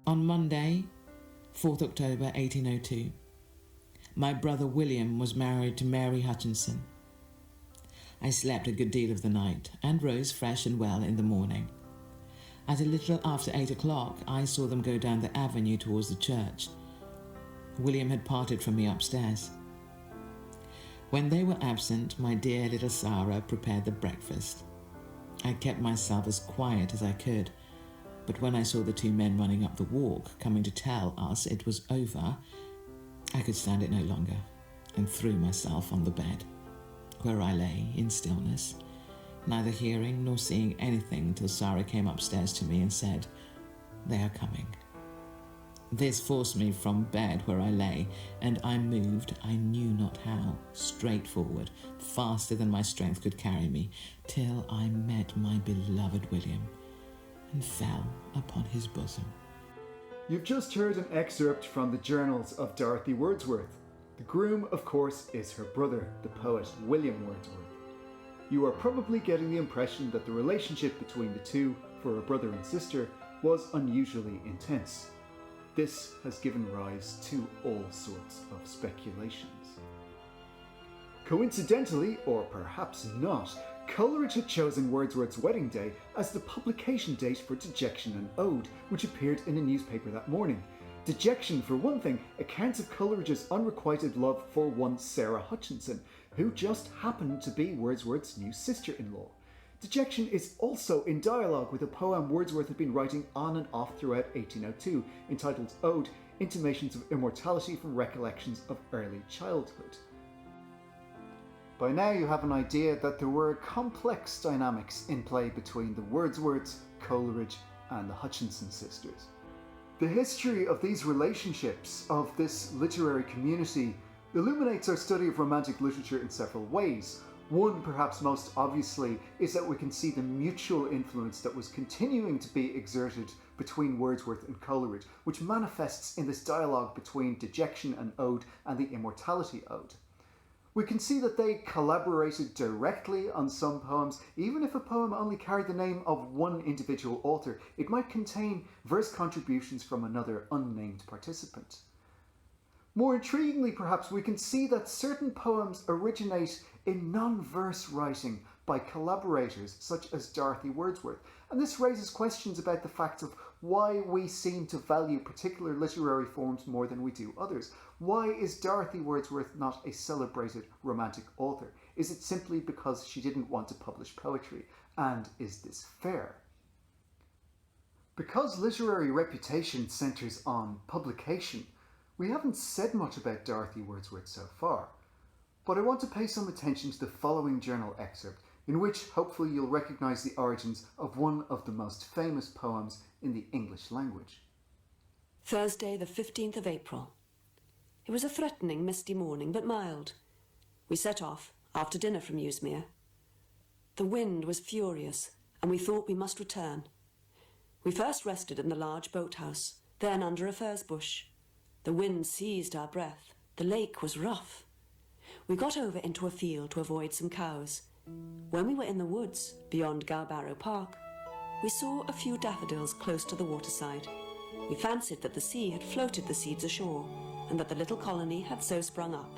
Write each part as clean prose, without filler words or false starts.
On Monday, 4th October 1802, my brother William was married to Mary Hutchinson. I slept a good deal of the night and rose fresh and well in the morning. At a little after 8 o'clock, I saw them go down the avenue towards the church. William had parted from me upstairs. When they were absent, my dear little Sarah prepared the breakfast. I kept myself as quiet as I could, but when I saw the two men running up the walk, coming to tell us it was over, I could stand it no longer and threw myself on the bed, where I lay in stillness, neither hearing nor seeing anything till Sarah came upstairs to me and said, "They are coming." This forced me from bed where I lay, and I moved, I knew not how, straight forward, faster than my strength could carry me, till I met my beloved William, and fell upon his bosom. You've just heard an excerpt from the journals of Dorothy Wordsworth. The groom, of course, is her brother, the poet William Wordsworth. You are probably getting the impression that the relationship between the two, for a brother and sister, was unusually intense. This has given rise to all sorts of speculations. Coincidentally, or perhaps not, Coleridge had chosen Wordsworth's wedding day as the publication date for Dejection and Ode, which appeared in a newspaper that morning. Dejection, for one thing, accounts of Coleridge's unrequited love for one Sarah Hutchinson, who just happened to be Wordsworth's new sister-in-law. Dejection is also in dialogue with a poem Wordsworth had been writing on and off throughout 1802, entitled Ode, Intimations of Immortality from Recollections of Early Childhood. By now you have an idea that there were complex dynamics in play between the Wordsworths, Coleridge and the Hutchinson sisters. The history of these relationships, of this literary community, illuminates our study of romantic literature in several ways. One, perhaps most obviously, is that we can see the mutual influence that was continuing to be exerted between Wordsworth and Coleridge, which manifests in this dialogue between Dejection and Ode and the Immortality Ode. We can see that they collaborated directly on some poems. Even if a poem only carried the name of one individual author, it might contain verse contributions from another unnamed participant. More intriguingly, perhaps, we can see that certain poems originate in non-verse writing by collaborators such as Dorothy Wordsworth, and this raises questions about the fact of why we seem to value particular literary forms more than we do others. Why is Dorothy Wordsworth not a celebrated romantic author? Is it simply because she didn't want to publish poetry? And is this fair? Because literary reputation centres on publication, we haven't said much about Dorothy Wordsworth so far, but I want to pay some attention to the following journal excerpt, in which hopefully you'll recognise the origins of one of the most famous poems in the English language. Thursday, the 15th of April. It was a threatening, misty morning, but mild. We set off, after dinner, from Ewsmere. The wind was furious, and we thought we must return. We first rested in the large boathouse, then under a furze bush. The wind seized our breath. The lake was rough. We got over into a field to avoid some cows. When we were in the woods, beyond Gowbarrow Park, we saw a few daffodils close to the waterside. We fancied that the sea had floated the seeds ashore, and that the little colony had so sprung up.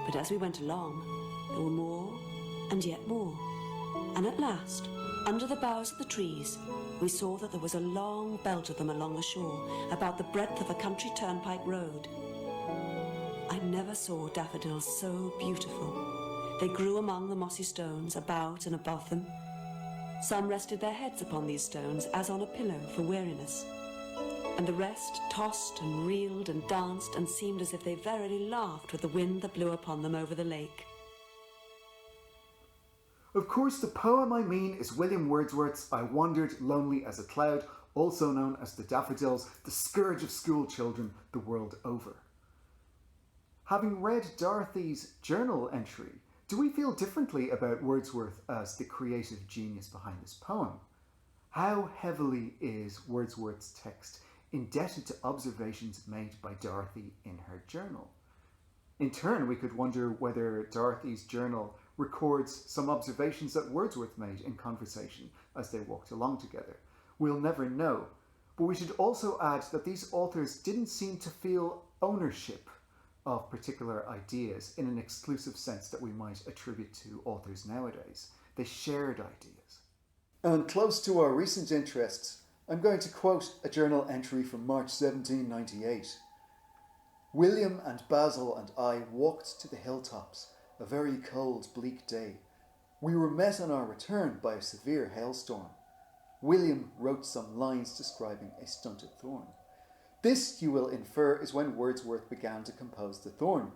But as we went along, there were more and yet more. And at last, under the boughs of the trees, we saw that there was a long belt of them along the shore, about the breadth of a country turnpike road. I never saw daffodils so beautiful. They grew among the mossy stones, about and above them. Some rested their heads upon these stones as on a pillow for weariness, and the rest tossed and reeled and danced and seemed as if they verily laughed with the wind that blew upon them over the lake. Of course, the poem I mean is William Wordsworth's I Wandered Lonely as a Cloud, also known as The Daffodils, the scourge of school children the world over. Having read Dorothy's journal entry, do we feel differently about Wordsworth as the creative genius behind this poem? How heavily is Wordsworth's text indebted to observations made by Dorothy in her journal? In turn, we could wonder whether Dorothy's journal records some observations that Wordsworth made in conversation as they walked along together. We'll never know, but we should also add that these authors didn't seem to feel ownership of particular ideas in an exclusive sense that we might attribute to authors nowadays. They shared ideas. And close to our recent interests, I'm going to quote a journal entry from March 1798. William and Basil and I walked to the hilltops, a very cold, bleak day. We were met on our return by a severe hailstorm. William wrote some lines describing a stunted thorn. This, you will infer, is when Wordsworth began to compose The Thorn.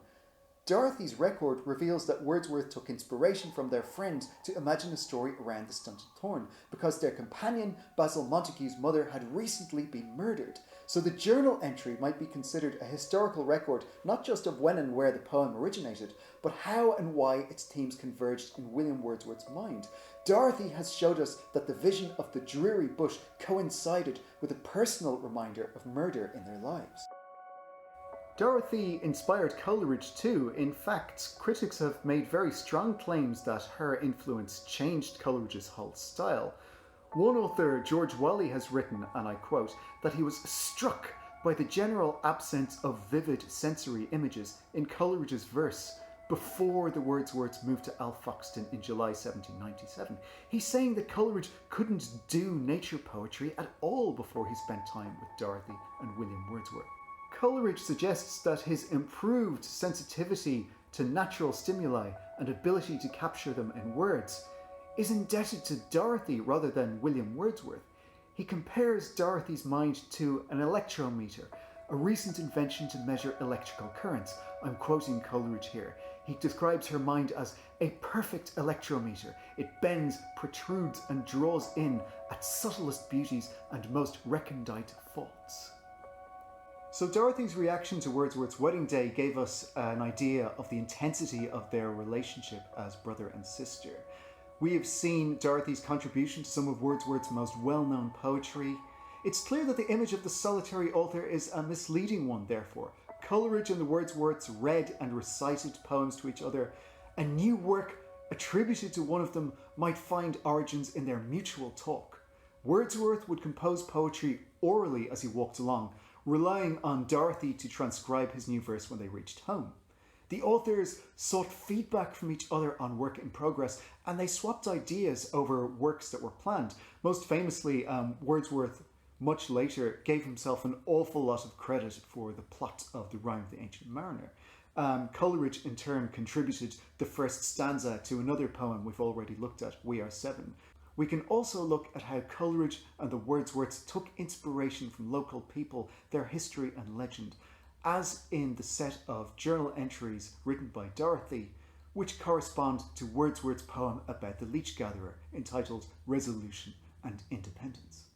Dorothy's record reveals that Wordsworth took inspiration from their friends to imagine a story around the stunted thorn, because their companion, Basil Montague's mother, had recently been murdered. So the journal entry might be considered a historical record, not just of when and where the poem originated, but how and why its themes converged in William Wordsworth's mind. Dorothy has showed us that the vision of the dreary bush coincided with a personal reminder of murder in their lives. Dorothy inspired Coleridge too. In fact, critics have made very strong claims that her influence changed Coleridge's whole style. One author, George Whalley, has written, and I quote, that he was struck by the general absence of vivid sensory images in Coleridge's verse before the Wordsworths moved to Alfoxden in July 1797. He's saying that Coleridge couldn't do nature poetry at all before he spent time with Dorothy and William Wordsworth. Coleridge suggests that his improved sensitivity to natural stimuli and ability to capture them in words is indebted to Dorothy rather than William Wordsworth. He compares Dorothy's mind to an electrometer, a recent invention to measure electrical currents. I'm quoting Coleridge here. He describes her mind as a perfect electrometer. It bends, protrudes, and draws in at subtlest beauties and most recondite faults. So Dorothy's reaction to Wordsworth's wedding day gave us an idea of the intensity of their relationship as brother and sister. We have seen Dorothy's contribution to some of Wordsworth's most well-known poetry. It's clear that the image of the solitary author is a misleading one, therefore. Coleridge and the Wordsworths read and recited poems to each other. A new work attributed to one of them might find origins in their mutual talk. Wordsworth would compose poetry orally as he walked along, relying on Dorothy to transcribe his new verse when they reached home. The authors sought feedback from each other on work in progress, and they swapped ideas over works that were planned. Most famously, Wordsworth, much later, gave himself an awful lot of credit for the plot of The Rime of the Ancient Mariner. Coleridge, in turn, contributed the first stanza to another poem we've already looked at, We Are Seven. We can also look at how Coleridge and the Wordsworths took inspiration from local people, their history and legend, as in the set of journal entries written by Dorothy, which correspond to Wordsworth's poem about the leech gatherer, entitled Resolution and Independence.